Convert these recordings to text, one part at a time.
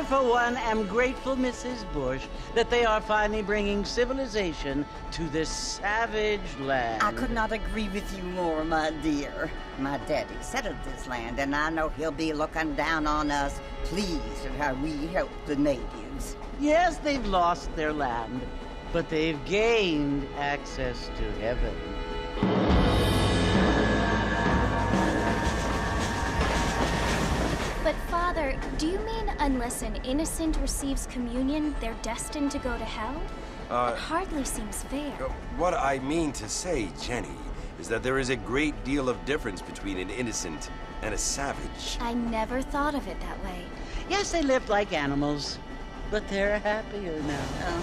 For one, am grateful, Mrs. Bush, that they are finally bringing civilization to this savage land. I could not agree with you more, my dear. My daddy settled this land, and I know he'll be looking down on us, pleased at how we help the natives. Yes, they've lost their land, but they've gained access to heaven. But Father, do you mean unless an innocent receives communion, they're destined to go to hell? It hardly seems fair. What I mean to say, Jenny, is that there is a great deal of difference between an innocent and a savage. I never thought of it that way. Yes, they lived like animals, but they're happier now.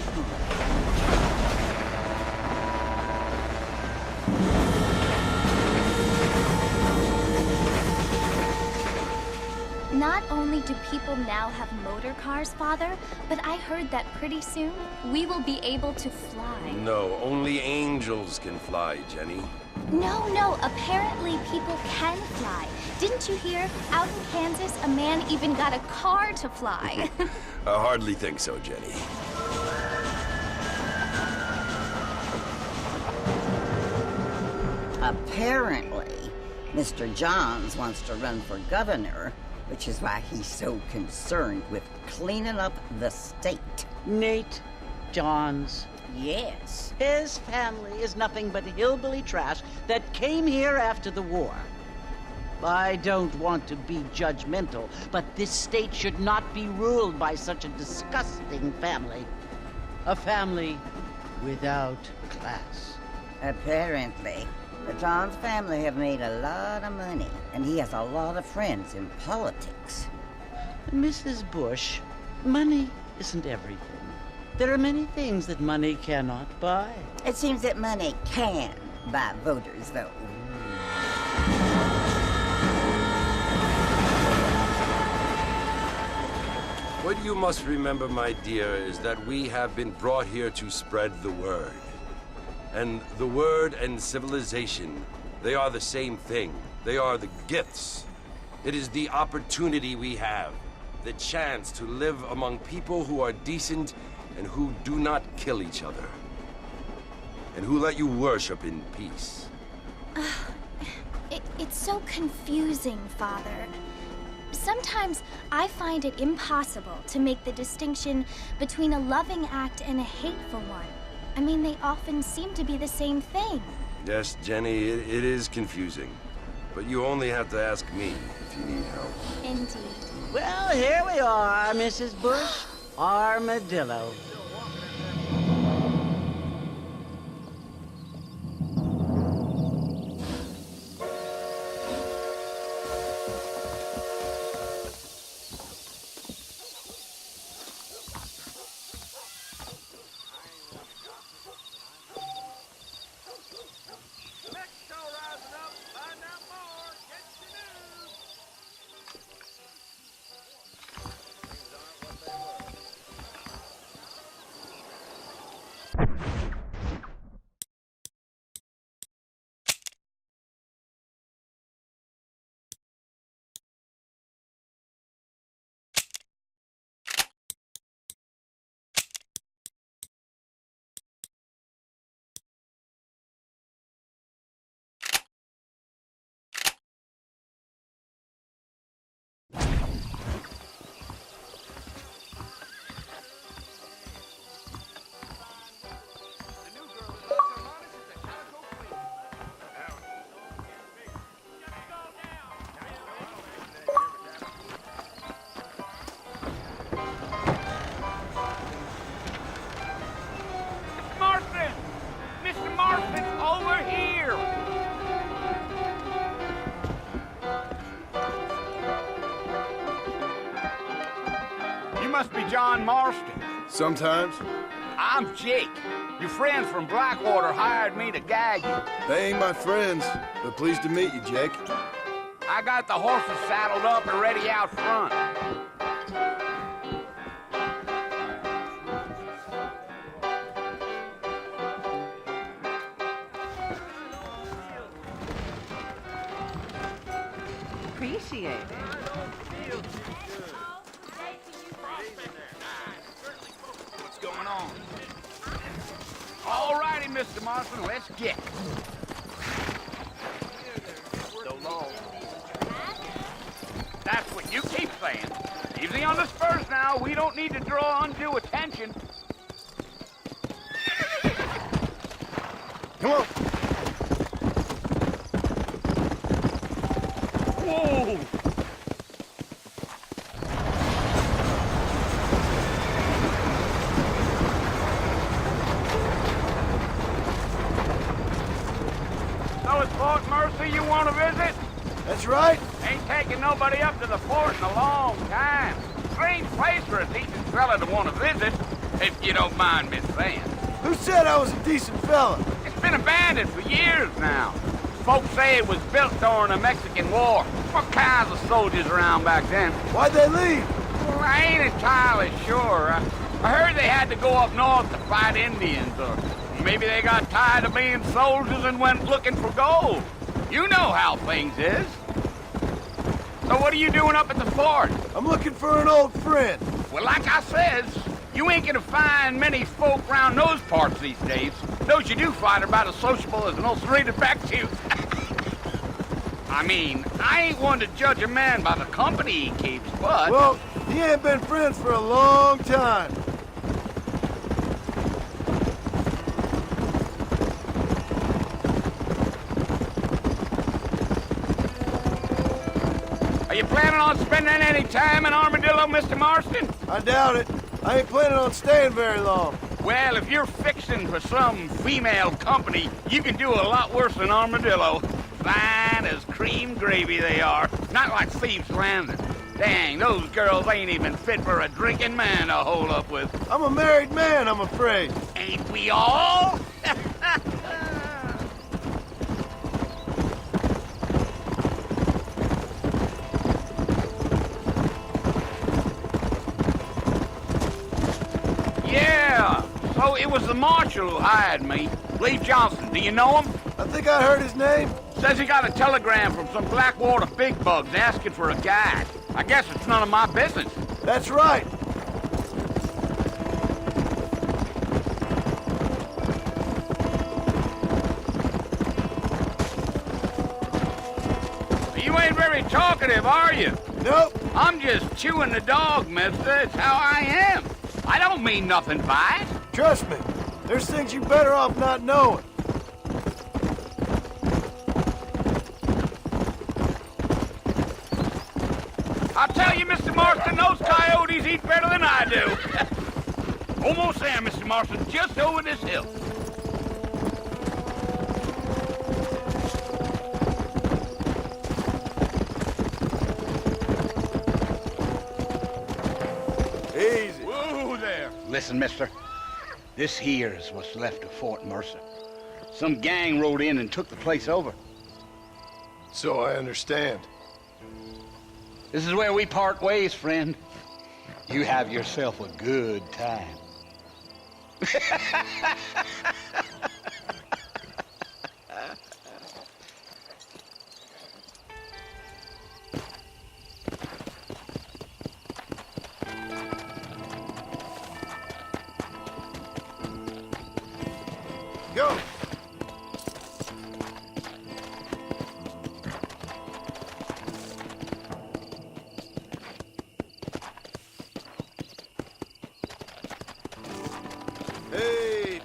Not only do people now have motor cars, Father, but I heard that pretty soon we will be able to fly. No, only angels can fly, Jenny. No, apparently people can fly. Didn't you hear? Out in Kansas, a man even got a car to fly. I hardly think so, Jenny. Apparently, Mr. Johns wants to run for governor, which is why he's so concerned with cleaning up the state. Nate Johns. Yes. His family is nothing but hillbilly trash that came here after the war. I don't want to be judgmental, but this state should not be ruled by such a disgusting family. A family without class. Apparently. But John's family have made a lot of money, and he has a lot of friends in politics. Mrs. Bush, money isn't everything. There are many things that money cannot buy. It seems that money can buy voters, though. What you must remember, my dear, is that we have been brought here to spread the word. And the word and civilization, they are the same thing. They are the gifts. It is the opportunity we have, the chance to live among people who are decent and who do not kill each other. And who let you worship in peace. It's so confusing, Father. Sometimes I find it impossible to make the distinction between a loving act and a hateful one. I mean, they often seem to be the same thing. Yes, Jenny, it is confusing. But you only have to ask me if you need help. Indeed. Well, here we are, Mrs. Bush. Armadillo. Must be John Marston. Sometimes. I'm Jake. Your friends from Blackwater hired me to guide you. They ain't my friends, but pleased to meet you, Jake. I got the horses saddled up and ready out front. Appreciate it. What's going on? All righty, Mr. Marston, let's get it. So long. That's what you keep saying. Easy on the spurs now. We don't need to draw undue attention. Come on. Whoa! So it's Fort Mercy you want to visit? That's right. Ain't taking nobody up to the fort in a long time. Strange place for a decent fella to want to visit, if you don't mind me saying. Who said I was a decent fella? It's been abandoned for years now. Folks say it was built during the Mexican War. What kinds of soldiers around back then? Why'd they leave? Well, I ain't entirely sure. I heard they had to go up north to fight Indians, or maybe they got tired of being soldiers and went looking for gold. You know how things is. So what are you doing up at the fort? I'm looking for an old friend. Well, like I says, you ain't gonna find many folk around those parts these days. Those you do find are about as sociable as an ulcerated back tooth. I mean, I ain't one to judge a man by the company he keeps, but... Well, he ain't been friends for a long time. Are you planning on spending any time in Armadillo, Mr. Marston? I doubt it. I ain't planning on staying very long. Well, if you're fixing for some female company, you can do a lot worse than Armadillo. Fine as cream gravy they are. Not like Thieves Landing. Dang, those girls ain't even fit for a drinking man to hole up with. I'm a married man, I'm afraid. Ain't we all? Yeah, so it was the marshal who hired me. Lee Johnson, do you know him? I think I heard his name. Says he got a telegram from some Blackwater big bugs asking for a guide. I guess it's none of my business. That's right. You ain't very talkative, are you? Nope. I'm just chewing the dog, mister. It's how I am. I don't mean nothing by it. Trust me. There's things you better off not knowing. I'll tell you, Mr. Marston, those coyotes eat better than I do. Almost there, Mr. Marston, just over this hill. Easy. Whoa there. Listen, mister. This here is what's left of Fort Mercer. Some gang rode in and took the place over. So I understand. This is where we part ways, friend. You have yourself a good time. Go. Hey.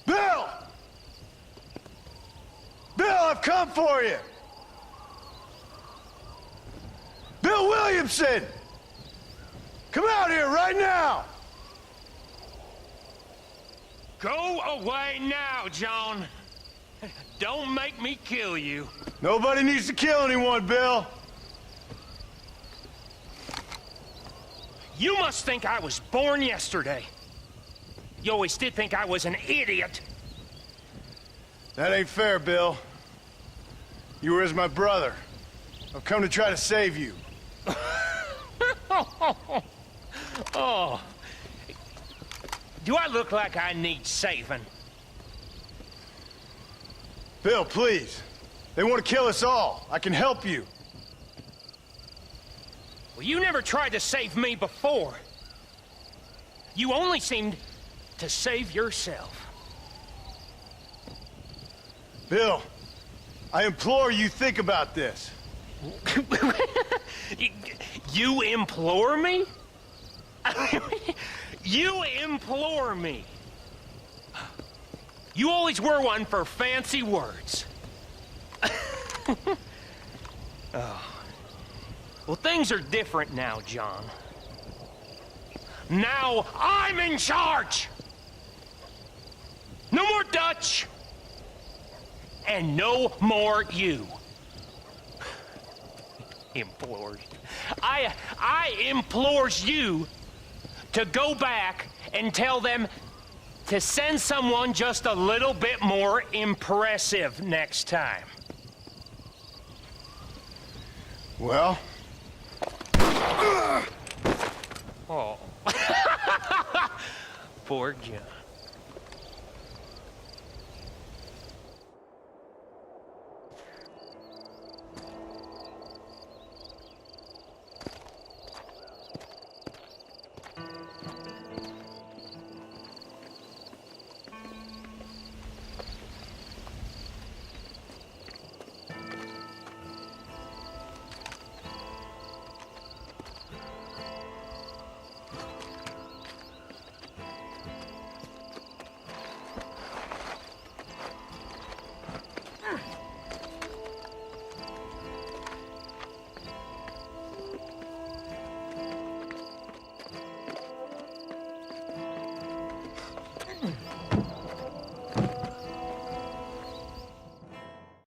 Bill! Bill, I've come for you! Bill Williamson! Come out here right now! Go away now, John. Don't make me kill you. Nobody needs to kill anyone, Bill. You must think I was born yesterday. You always did think I was an idiot. That ain't fair, Bill. You were as my brother. I've come to try to save you. Oh. Do I look like I need saving? Bill, please. They want to kill us all. I can help you. Well, you never tried to save me before. You only seemed to save yourself. Bill, I implore you think about this. You implore me? You implore me. You always were one for fancy words. Oh. Well, things are different now, John. Now I'm in charge. No more Dutch. And no more you. Implores. I implores you to go back and tell them to send someone just a little bit more impressive next time. Well? Oh. Poor John.